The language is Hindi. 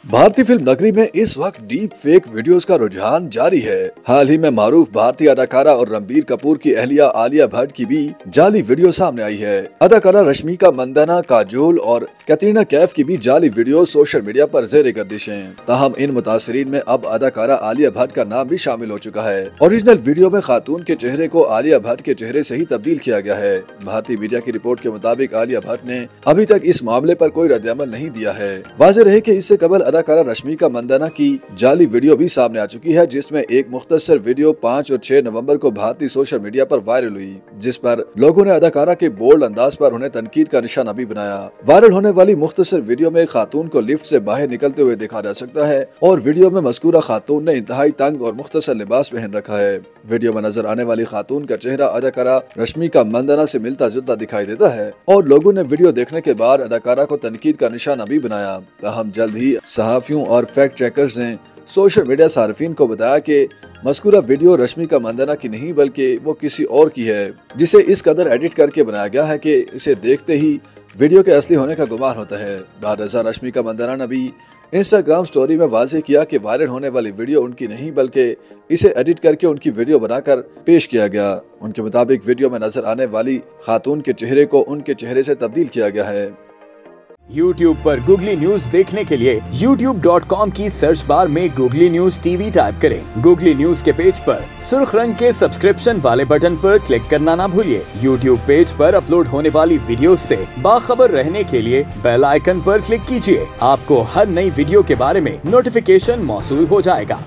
भारतीय फिल्म नगरी में इस वक्त डीप फेक वीडियोस का रुझान जारी है। हाल ही में मारूफ भारतीय अदाकारा और रणबीर कपूर की अहलिया आलिया भट्ट की भी जाली वीडियो सामने आई है। अदाकारा रश्मिका मंदाना, काजोल और कैटरीना कैफ की भी जाली वीडियो सोशल मीडिया पर ज़ेर गर्दिश हैं। ताहम इन मुतासरीन में अब अदाकारा आलिया भट्ट का नाम भी शामिल हो चुका है। ओरिजिनल वीडियो में खातून के चेहरे को आलिया भट्ट के चेहरे से ही तब्दील किया गया है। भारतीय मीडिया की रिपोर्ट के मुताबिक आलिया भट्ट ने अभी तक इस मामले पर कोई रद्द-ए-अमल नहीं दिया है। वाज़ेह रहे कि इससे कबल अदाकारा रश्मिका मंदाना की जाली वीडियो भी सामने आ चुकी है, जिसमें एक मुख्तसर वीडियो 5 और 6 नवंबर को भारतीय सोशल मीडिया पर वायरल हुई, जिस पर लोगों ने अदाकारा के बोल्ड अंदाज पर उन्हें तनकीद का निशाना भी बनाया। वायरल होने वाली मुख्तसर वीडियो में खातून को लिफ्ट से बाहर निकलते हुए देखा जा सकता है और वीडियो में मज़कूरा खातून ने इंतहाई तंग और मुख्तसर लिबास पहन रखा है। वीडियो में नजर आने वाली खातून का चेहरा अदाकारा रश्मिका मंदाना से मिलता जुलता दिखाई देता है और लोगों ने वीडियो देखने के बाद अदाकारा को तनकीद का निशाना भी बनाया। ताहम जल्द ही सहाफियों और फैक्ट चेकर्स ने सोशल मीडिया सार्फिन को बताया कि मज़कूरा वीडियो रश्मिका मंदाना की नहीं बल्कि वो किसी और की है, जिसे इस कदर एडिट करके बनाया गया है कि इसे देखते ही वीडियो के असली होने का गुमान होता है। बाद रश्मिका मंदाना ने भी इंस्टाग्राम स्टोरी में वाज़ेह किया कि वायरल होने वाली वीडियो उनकी नहीं बल्कि इसे एडिट करके उनकी वीडियो बनाकर पेश किया गया। उनके मुताबिक वीडियो में नजर आने वाली खातून के चेहरे को उनके चेहरे से तब्दील किया गया है। YouTube पर गूगली न्यूज देखने के लिए youtube.com की सर्च बार में गूगली न्यूज टीवी टाइप करें। गूगली न्यूज के पेज पर सुर्ख रंग के सब्सक्रिप्शन वाले बटन पर क्लिक करना ना भूलिए। YouTube पेज पर अपलोड होने वाली वीडियोस से बाखबर रहने के लिए बेल आइकन पर क्लिक कीजिए। आपको हर नई वीडियो के बारे में नोटिफिकेशन मौसूल हो जाएगा।